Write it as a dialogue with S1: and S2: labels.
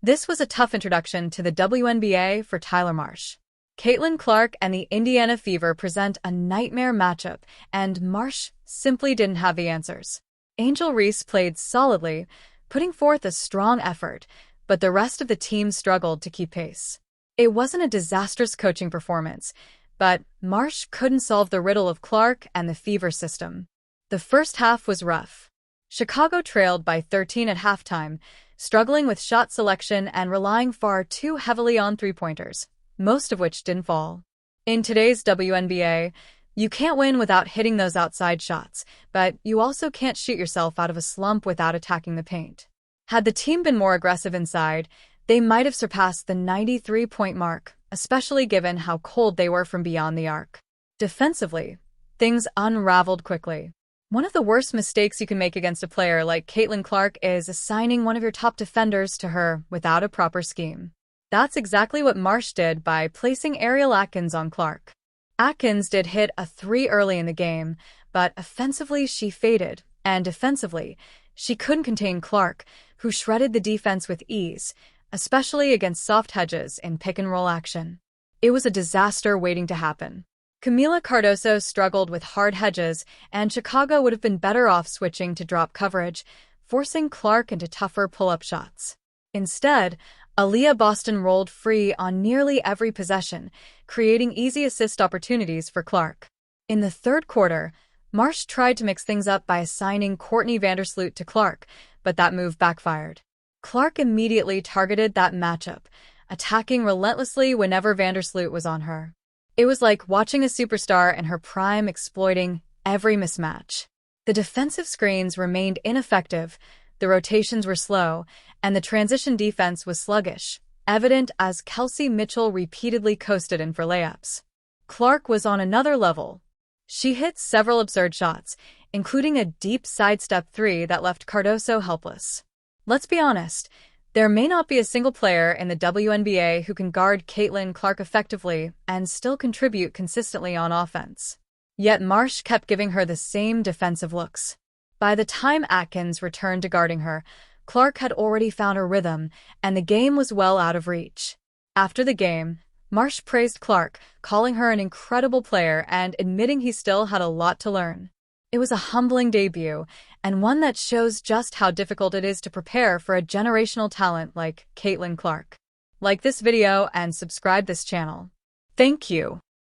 S1: This was a tough introduction to the WNBA for Tyler Marsh. Caitlin Clark and the Indiana Fever present a nightmare matchup, and Marsh simply didn't have the answers. Angel Reese played solidly, putting forth a strong effort, but the rest of the team struggled to keep pace. It wasn't a disastrous coaching performance, but Marsh couldn't solve the riddle of Clark and the Fever system. The first half was rough. Chicago trailed by 13 at halftime, struggling with shot selection and relying far too heavily on three-pointers, most of which didn't fall. In today's WNBA, you can't win without hitting those outside shots, but you also can't shoot yourself out of a slump without attacking the paint. Had the team been more aggressive inside, they might have surpassed the 93-point mark, especially given how cold they were from beyond the arc. Defensively, things unraveled quickly. One of the worst mistakes you can make against a player like Caitlin Clark is assigning one of your top defenders to her without a proper scheme. That's exactly what Marsh did by placing Ariel Atkins on Clark. Atkins did hit a three early in the game, but offensively she faded, and defensively, she couldn't contain Clark, who shredded the defense with ease, especially against soft hedges in pick-and-roll action. It was a disaster waiting to happen. Camila Cardoso struggled with hard hedges, and Chicago would have been better off switching to drop coverage, forcing Clark into tougher pull-up shots. Instead, Aaliyah Boston rolled free on nearly every possession, creating easy assist opportunities for Clark. In the third quarter, Marsh tried to mix things up by assigning Courtney Vandersloot to Clark, but that move backfired. Clark immediately targeted that matchup, attacking relentlessly whenever Vandersloot was on her. It was like watching a superstar in her prime exploiting every mismatch. The defensive screens remained ineffective, the rotations were slow, and the transition defense was sluggish, evident as Kelsey Mitchell repeatedly coasted in for layups. Clark was on another level. She hit several absurd shots, including a deep sidestep three that left Cardoso helpless. Let's be honest, there may not be a single player in the WNBA who can guard Caitlin Clark effectively and still contribute consistently on offense. Yet Marsh kept giving her the same defensive looks. By the time Atkins returned to guarding her, Clark had already found her rhythm, and the game was well out of reach. After the game, Marsh praised Clark, calling her an incredible player and admitting he still had a lot to learn. It was a humbling debut, and one that shows just how difficult it is to prepare for a generational talent like Caitlin Clark. Like this video and subscribe this channel. Thank you.